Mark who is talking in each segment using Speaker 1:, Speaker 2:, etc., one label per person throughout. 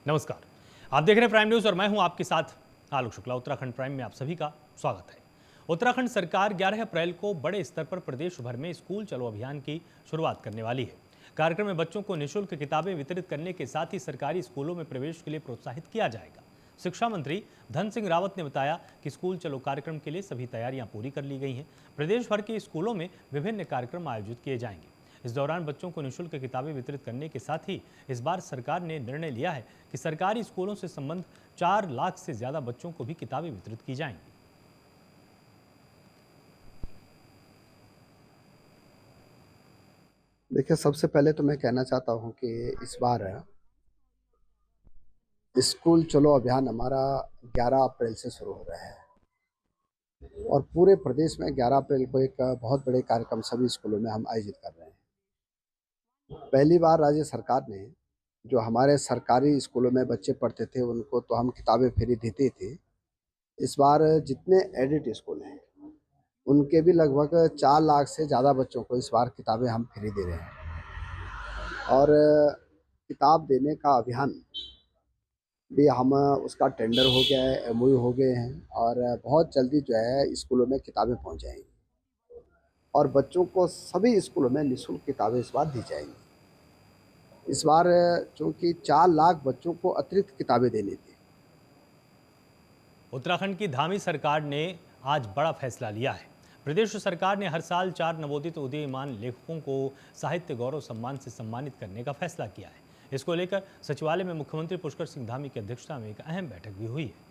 Speaker 1: नमस्कार। आप देख रहे हैं प्राइम न्यूज़ और मैं हूं आपके साथ आलोक शुक्ला। उत्तराखंड प्राइम में आप सभी का स्वागत है। उत्तराखंड सरकार 11 अप्रैल को बड़े स्तर पर प्रदेश भर में स्कूल चलो अभियान की शुरुआत करने वाली है। कार्यक्रम में बच्चों को निःशुल्क किताबें वितरित करने के साथ ही सरकारी स्कूलों में प्रवेश के लिए प्रोत्साहित किया जाएगा। शिक्षा मंत्री धन सिंह रावत ने बताया कि स्कूल चलो कार्यक्रम के लिए सभी तैयारियां पूरी कर ली गई हैं। प्रदेश भर के स्कूलों में विभिन्न कार्यक्रम आयोजित किए जाएंगे। इस दौरान बच्चों को निःशुल्क किताबें वितरित करने के साथ ही इस बार सरकार ने निर्णय लिया है कि सरकारी स्कूलों से संबंध 4 लाख से ज्यादा बच्चों को भी किताबें वितरित की जाएंगी।
Speaker 2: देखिए, सबसे पहले तो मैं कहना चाहता हूँ कि इस बार स्कूल चलो अभियान हमारा 11 अप्रैल से शुरू हो रहा है और पूरे प्रदेश में 11 अप्रैल को एक बहुत बड़े कार्यक्रम सभी स्कूलों में हम आयोजित कर रहे हैं। पहली बार राज्य सरकार ने जो हमारे सरकारी स्कूलों में बच्चे पढ़ते थे उनको तो हम किताबें फ्री देते थे। इस बार जितने एडेड स्कूल हैं उनके भी लगभग 4 लाख से ज़्यादा बच्चों को इस बार किताबें हम फ्री दे रहे हैं और किताब देने का अभियान भी हम उसका टेंडर हो गया है, एमओयू हो गए हैं और बहुत जल्दी जो है स्कूलों में किताबें पहुंच जाएंगी और बच्चों को सभी स्कूलों में निःशुल्क किताबें इस बार दी जाएंगी। इस बार चूँकि 4 लाख बच्चों को अतिरिक्त किताबें देनी थी।
Speaker 1: उत्तराखंड की धामी सरकार ने आज बड़ा फैसला लिया है। प्रदेश सरकार ने हर साल 4 नवोदित उदीयमान लेखकों को साहित्य गौरव सम्मान से सम्मानित करने का फैसला किया है। इसको लेकर सचिवालय में मुख्यमंत्री पुष्कर सिंह धामी की अध्यक्षता में एक अहम बैठक भी हुई है।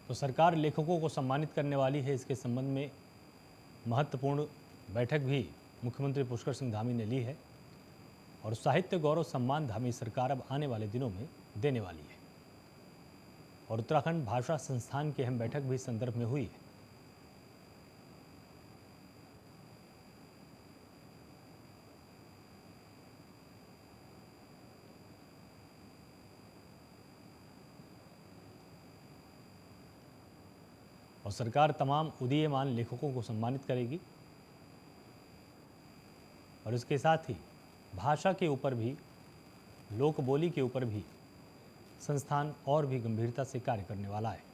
Speaker 1: तो सरकार लेखकों को सम्मानित करने वाली है। इसके संबंध में महत्वपूर्ण बैठक भी मुख्यमंत्री पुष्कर सिंह धामी ने ली है और साहित्य गौरव सम्मान धामी सरकार अब आने वाले दिनों में देने वाली है। और उत्तराखंड भाषा संस्थान की अहम बैठक भी इस संदर्भ में हुई है। और सरकार तमाम उदीयमान लेखकों को सम्मानित करेगी और इसके साथ ही भाषा के ऊपर भी, लोक बोली के ऊपर भी संस्थान और भी गंभीरता से कार्य करने वाला है।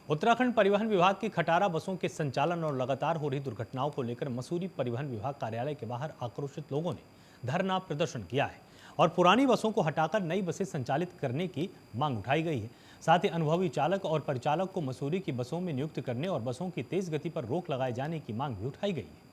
Speaker 1: उत्तराखंड परिवहन विभाग की खटारा बसों के संचालन और लगातार हो रही दुर्घटनाओं को लेकर मसूरी परिवहन विभाग कार्यालय के बाहर आक्रोशित लोगों ने धरना प्रदर्शन किया है और पुरानी बसों को हटाकर नई बसें संचालित करने की मांग उठाई गई है। साथ ही अनुभवी चालक और परिचालक को मसूरी की बसों में नियुक्त करने और बसों की तेज गति पर रोक लगाए जाने की मांग भी उठाई गई है।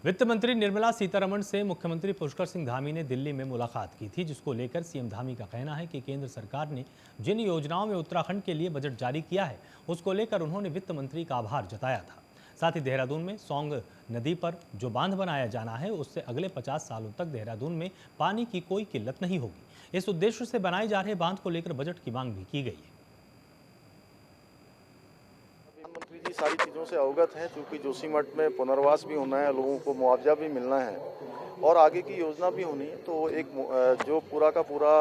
Speaker 1: वित्त मंत्री निर्मला सीतारमण से मुख्यमंत्री पुष्कर सिंह धामी ने दिल्ली में मुलाकात की थी, जिसको लेकर सीएम धामी का कहना है कि केंद्र सरकार ने जिन योजनाओं में उत्तराखंड के लिए बजट जारी किया है उसको लेकर उन्होंने वित्त मंत्री का आभार जताया था। साथ ही देहरादून में सौंग नदी पर जो बांध बनाया जाना है उससे अगले 50 सालों तक देहरादून में पानी की कोई किल्लत नहीं होगी। इस उद्देश्य से बनाए जा रहे बांध को लेकर बजट की मांग भी की गई है।
Speaker 3: प्रधानमंत्री जी सारी चीज़ों से अवगत हैं, चूँकि जोशीमठ में पुनर्वास भी होना है, लोगों को मुआवजा भी मिलना है और आगे की योजना भी होनी है। तो एक जो पूरा का पूरा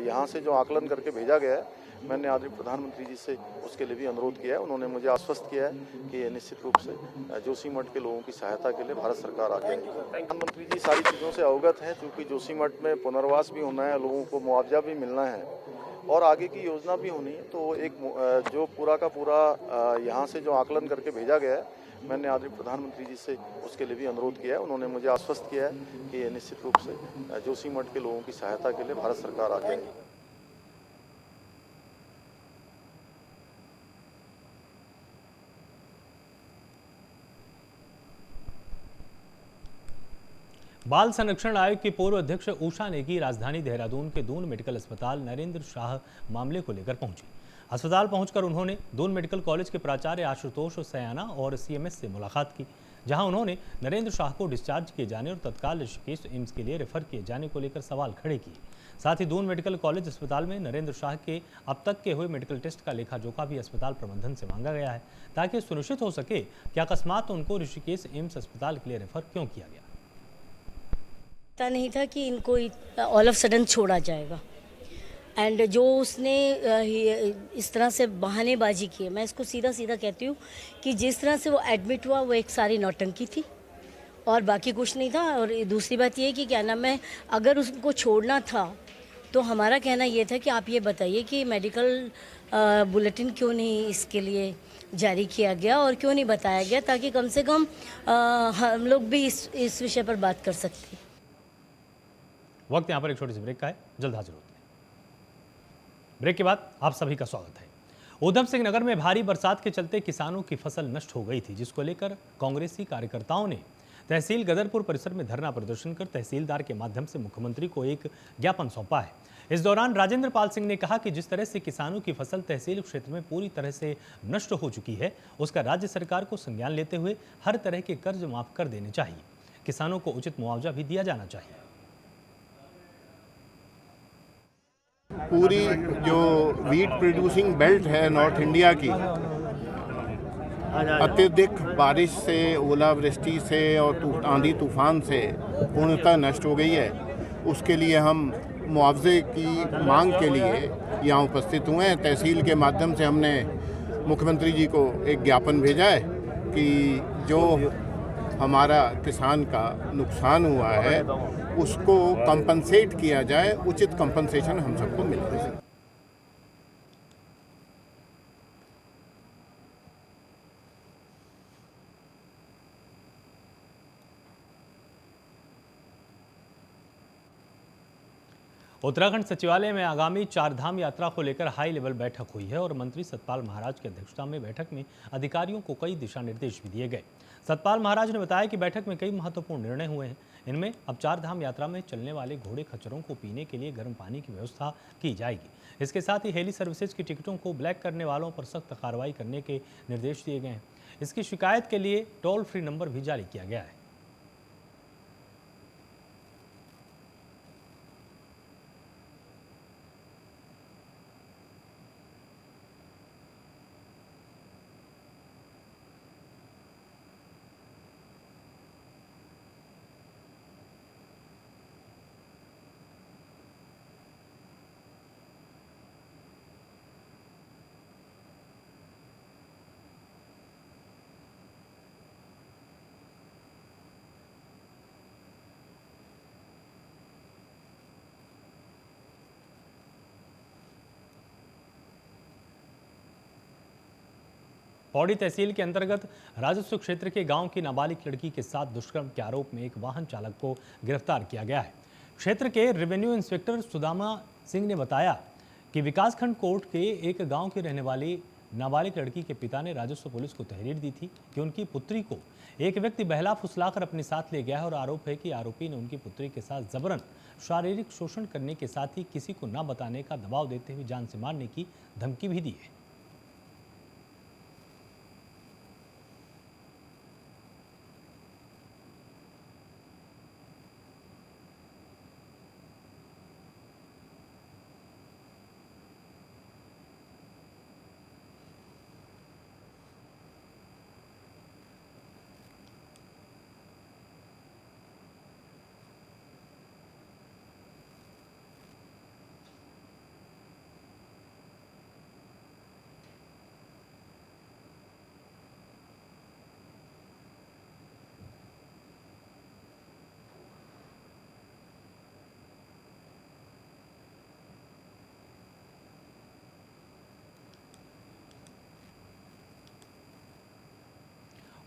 Speaker 3: यहाँ से जो आकलन करके भेजा गया है, मैंने आदरणीय प्रधानमंत्री जी से उसके लिए भी अनुरोध किया है। उन्होंने मुझे आश्वस्त किया है कि निश्चित रूप से जोशीमठ के लोगों की सहायता के लिए भारत सरकार आगे आएगी। प्रधानमंत्री जी सारी चीज़ों से अवगत हैं, चूँकि जोशीमठ में पुनर्वास भी होना है, लोगों को मुआवजा भी मिलना है और आगे की योजना भी होनी है। तो एक जो पूरा का पूरा यहाँ से जो आकलन करके भेजा गया है, मैंने आदरणीय प्रधानमंत्री जी से उसके लिए भी अनुरोध किया है। उन्होंने मुझे आश्वस्त किया है कि निश्चित रूप से जोशीमठ के लोगों की सहायता के लिए भारत सरकार आगे आएगी।
Speaker 1: बाल संरक्षण आयोग की पूर्व अध्यक्ष उषा नेगी राजधानी देहरादून के दून मेडिकल अस्पताल नरेंद्र शाह मामले को लेकर पहुंची। अस्पताल पहुंचकर उन्होंने दून मेडिकल कॉलेज के प्राचार्य आशुतोष सयाना और सीएमएस से मुलाकात की, जहां उन्होंने नरेंद्र शाह को डिस्चार्ज किए जाने और तत्काल ऋषिकेश एम्स के लिए रेफर किए जाने को लेकर सवाल खड़े किए। साथ ही दून मेडिकल कॉलेज अस्पताल में नरेंद्र शाह के अब तक के हुए मेडिकल टेस्ट का लेखा जोखा भी अस्पताल प्रबंधन से मांगा गया है, ताकि सुनिश्चित हो सके कि अकस्मात उनको ऋषिकेश एम्स अस्पताल के लिए रेफर क्यों किया गया।
Speaker 4: पता नहीं था कि इनको ऑल ऑफ सडन छोड़ा जाएगा एंड जो उसने इस तरह से बहानेबाजी की है, मैं इसको सीधा सीधा कहती हूँ कि जिस तरह से वो एडमिट हुआ वो एक सारी नौटंकी थी और बाकी कुछ नहीं था। और दूसरी बात ये कि क्या नाम है, अगर उसको छोड़ना था तो हमारा कहना ये था कि आप ये बताइए कि मेडिकल बुलेटिन क्यों नहीं इसके लिए जारी किया गया और क्यों नहीं बताया गया, ताकि कम से कम हम लोग भी इस विषय पर बात कर सकते हैं।
Speaker 1: वक्त यहाँ पर एक छोटी सी ब्रेक का है, जल्द हाजिर होते हैं। ब्रेक के बाद आप सभी का स्वागत है। ऊधम सिंह नगर में भारी बरसात के चलते किसानों की फसल नष्ट हो गई थी, जिसको लेकर कांग्रेसी कार्यकर्ताओं ने तहसील गदरपुर परिसर में धरना प्रदर्शन कर तहसीलदार के माध्यम से मुख्यमंत्री को एक ज्ञापन सौंपा है। इस दौरान राजेंद्र पाल सिंह ने कहा कि जिस तरह से किसानों की फसल तहसील क्षेत्र में पूरी तरह से नष्ट हो चुकी है, उसका राज्य सरकार को संज्ञान लेते हुए हर तरह के कर्ज माफ कर देने चाहिए। किसानों को उचित मुआवजा भी दिया जाना चाहिए।
Speaker 5: पूरी जो वीट प्रोड्यूसिंग बेल्ट है नॉर्थ इंडिया की, अत्यधिक बारिश से, ओलावृष्टि से और आंधी तूफान से पूर्णतः नष्ट हो गई है। उसके लिए हम मुआवजे की मांग के लिए यहाँ उपस्थित हुए हैं। तहसील के माध्यम से हमने मुख्यमंत्री जी को एक ज्ञापन भेजा है कि जो हमारा किसान का नुकसान हुआ है उसको कंपनसेट किया जाए, उचित कंपनसेशन हम सबको मिले।
Speaker 1: उत्तराखंड सचिवालय में आगामी चारधाम यात्रा को लेकर हाई लेवल बैठक हुई है और मंत्री सतपाल महाराज की अध्यक्षता में बैठक में अधिकारियों को कई दिशा निर्देश भी दिए गए। सतपाल महाराज ने बताया कि बैठक में कई महत्वपूर्ण निर्णय हुए हैं। इनमें अब चारधाम यात्रा में चलने वाले घोड़े खच्चरों को पीने के लिए गर्म पानी की व्यवस्था की जाएगी। इसके साथ ही हेली सर्विसेज की टिकटों को ब्लैक करने वालों पर सख्त कार्रवाई करने के निर्देश दिए गए हैं। इसकी शिकायत के लिए टोल फ्री नंबर भी जारी किया गया है। पौड़ी तहसील के अंतर्गत राजस्व क्षेत्र के गांव की नाबालिग लड़की के साथ दुष्कर्म के आरोप में एक वाहन चालक को गिरफ्तार किया गया है। क्षेत्र के रेवेन्यू इंस्पेक्टर सुदामा सिंह ने बताया कि विकासखंड कोर्ट के एक गांव की रहने वाली नाबालिग लड़की के पिता ने राजस्व पुलिस को तहरीर दी थी कि उनकी पुत्री को एक व्यक्ति बहला फुसलाकर अपने साथ ले गया है और आरोप है कि आरोपी ने उनकी पुत्री के साथ जबरन शारीरिक शोषण करने के साथ ही किसी को न बताने का दबाव देते हुए जान से मारने की धमकी भी दी है।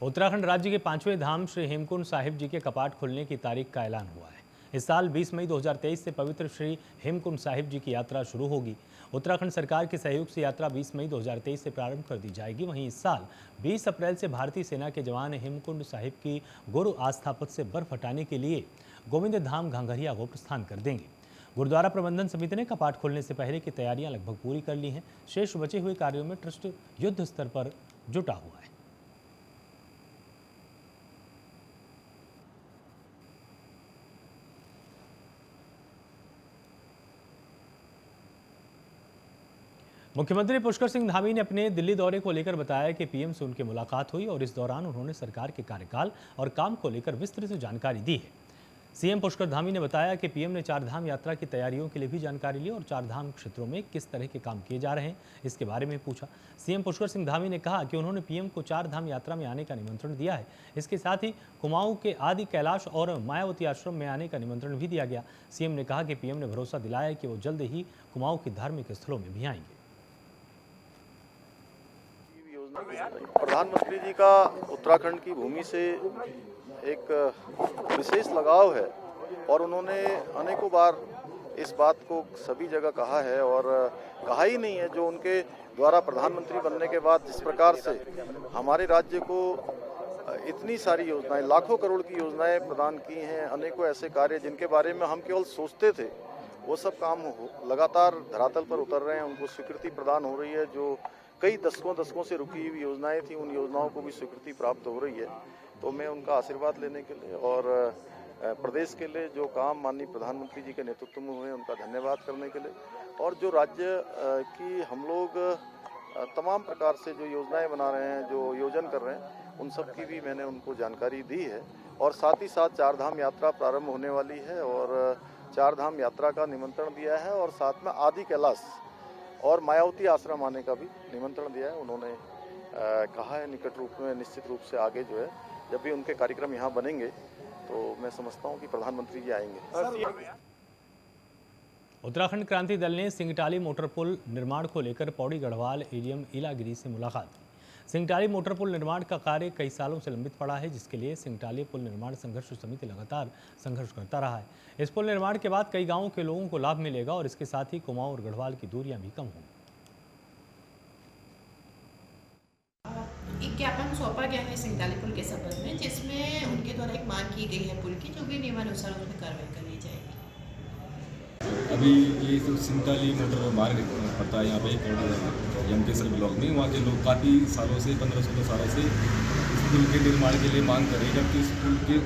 Speaker 1: उत्तराखंड राज्य के 5वें धाम श्री हेमकुंड साहिब जी के कपाट खुलने की तारीख का ऐलान हुआ है। इस साल 20 मई 2023 से पवित्र श्री हेमकुंड साहिब जी की यात्रा शुरू होगी। उत्तराखंड सरकार के सहयोग से यात्रा 20 मई 2023 से प्रारंभ कर दी जाएगी। वहीं इस साल 20 अप्रैल से भारतीय सेना के जवान हेमकुंड साहिब की गुरु आस्था पथ से बर्फ हटाने के लिए गोविंद धाम घांघरिया को प्रस्थान कर देंगे। गुरुद्वारा प्रबंधन समिति ने कपाट खोलने से पहले की तैयारियां लगभग पूरी कर ली हैं। शेष बचे हुए कार्यों में ट्रस्ट युद्ध स्तर पर जुटा हुआ है। मुख्यमंत्री पुष्कर सिंह धामी ने अपने दिल्ली दौरे को लेकर बताया कि पीएम से उनकी मुलाकात हुई और इस दौरान उन्होंने सरकार के कार्यकाल और काम को लेकर विस्तृत जानकारी दी है। सीएम पुष्कर धामी ने बताया कि पीएम ने चारधाम यात्रा की तैयारियों के लिए भी जानकारी ली और चारधाम क्षेत्रों में किस तरह के काम किए जा रहे हैं इसके बारे में पूछा। सीएम पुष्कर सिंह धामी ने कहा कि उन्होंने पीएम को चारधाम यात्रा में आने का निमंत्रण दिया है। इसके साथ ही कुमाऊं के आदि कैलाश और मायावती आश्रम में आने का निमंत्रण भी दिया गया। सीएम ने कहा कि पीएम ने भरोसा दिलाया कि वो जल्द ही कुमाऊं के धार्मिक स्थलों में भी आएंगे।
Speaker 3: प्रधानमंत्री जी का उत्तराखंड की भूमि से एक विशेष लगाव है और उन्होंने अनेकों बार इस बात को सभी जगह कहा है और कहा ही नहीं है जो उनके द्वारा प्रधानमंत्री बनने के बाद जिस प्रकार से हमारे राज्य को इतनी सारी योजनाएं, लाखों करोड़ की योजनाएं प्रदान की हैं, अनेकों ऐसे कार्य जिनके बारे में हम केवल सोचते थे वो सब काम लगातार धरातल पर उतर रहे हैं। उनको स्वीकृति प्रदान हो रही है। जो कई दशकों से रुकी हुई योजनाएं थी उन योजनाओं को भी स्वीकृति प्राप्त हो रही है। तो मैं उनका आशीर्वाद लेने के लिए और प्रदेश के लिए जो काम माननीय प्रधानमंत्री जी के नेतृत्व में हुए उनका धन्यवाद करने के लिए और जो राज्य की हम लोग तमाम प्रकार से जो योजनाएं बना रहे हैं, जो योजन कर रहे हैं, उन सब की भी मैंने उनको जानकारी दी है। और साथ ही साथ चारधाम यात्रा प्रारंभ होने वाली है और चारधाम यात्रा का निमंत्रण दिया है और साथ में आदि कैलाश और मायावती आश्रम आने का भी निमंत्रण दिया है। उन्होंने कहा है निकट रूप में निश्चित रूप से आगे जो है जब भी उनके कार्यक्रम यहाँ बनेंगे तो मैं समझता हूँ कि प्रधानमंत्री जी आएंगे।
Speaker 1: उत्तराखंड क्रांति दल ने सिंगटाली मोटर पुल निर्माण को लेकर पौड़ी गढ़वाल एडीएम इलागिरी से मुलाकात की। सिंगटाली मोटर पुल निर्माण का कार्य कई सालों से लंबित पड़ा है, जिसके लिए सिंगटाली पुल निर्माण संघर्ष समिति लगातार संघर्ष करता रहा है। इस पुल निर्माण के बाद कई गांवों के लोगों को लाभ मिलेगा और इसके साथ ही कुमाऊं और गढ़वाल की दूरियां भी कम होंगी।
Speaker 6: एक ज्ञापन सौंपा गया है सिंगटाली पुल के संबंध में, जिसमें उनके द्वारा एक मांग की गई है पुल की, जो भी नियमानुसार उसमें कार्रवाई कर ली जाएगी।
Speaker 7: अभी ये जो सिंगटाली मोटर मार्ग पड़ता है यहाँ पे यमकेश्वर ब्लॉक में, वहाँ के लोग काफ़ी सालों से 15-16 सालों से इस पुल के निर्माण के लिए मांग कर रहे हैं। जबकि इस पुल के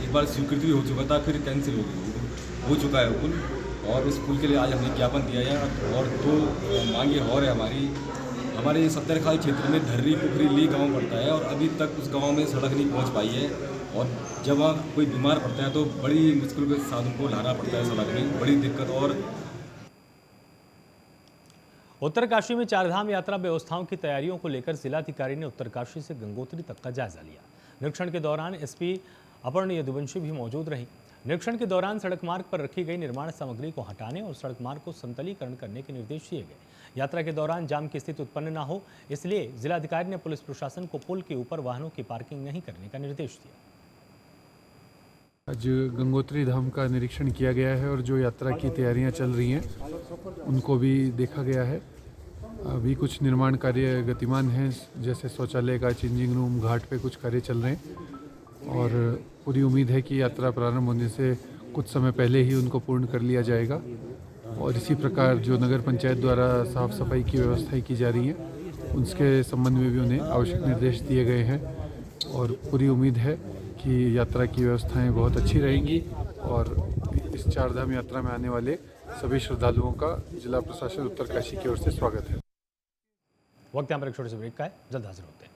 Speaker 7: एक बार स्वीकृति भी हो चुका था, फिर कैंसिल हो चुका है पुल, और इस पुल के लिए आज हमने ज्ञापन दिया है। और दो मांगे और है हमारे सत्तरखाल क्षेत्र में धर्री पुखरी ली गाँव पड़ता है और अभी तक उस गाँव में सड़क नहीं पहुँच पाई है। और जब वहाँ कोई बीमार पड़ता है तो बड़ी मुश्किल के साथ उनको लाना पड़ता है, सड़क में बड़ी दिक्कत। और
Speaker 1: उत्तरकाशी में चारधाम यात्रा व्यवस्थाओं की तैयारियों को लेकर जिलाधिकारी ने उत्तरकाशी से गंगोत्री तक का जायजा लिया। निरीक्षण के दौरान एसपी अपर्णा यदुवंशी भी मौजूद रही। निरीक्षण के दौरान सड़क मार्ग पर रखी गई निर्माण सामग्री को हटाने और सड़क मार्ग को समतलीकरण करने के निर्देश दिए गए। यात्रा के दौरान जाम की स्थिति उत्पन्न न हो, इसलिए जिलाधिकारी ने पुलिस प्रशासन को पुल के ऊपर वाहनों की पार्किंग नहीं करने का निर्देश दिया।
Speaker 8: आज गंगोत्री धाम का निरीक्षण किया गया है और जो यात्रा की तैयारियां चल रही हैं उनको भी देखा गया है। अभी कुछ निर्माण कार्य गतिमान हैं, जैसे शौचालय का चेंजिंग रूम, घाट पे कुछ कार्य चल रहे हैं और पूरी उम्मीद है कि यात्रा प्रारंभ होने से कुछ समय पहले ही उनको पूर्ण कर लिया जाएगा। और इसी प्रकार जो नगर पंचायत द्वारा साफ सफाई की व्यवस्थाएं की जा रही हैं उसके संबंध में भी उन्हें आवश्यक निर्देश दिए गए हैं और पूरी उम्मीद है कि यात्रा की व्यवस्थाएं बहुत अच्छी रहेंगी और इस चारधाम यात्रा में आने वाले सभी श्रद्धालुओं का जिला प्रशासन उत्तरकाशी की ओर से स्वागत है।
Speaker 1: वक्त यहाँ पर एक छोटे से ब्रेक का है, जल्द हाजिर होते हैं।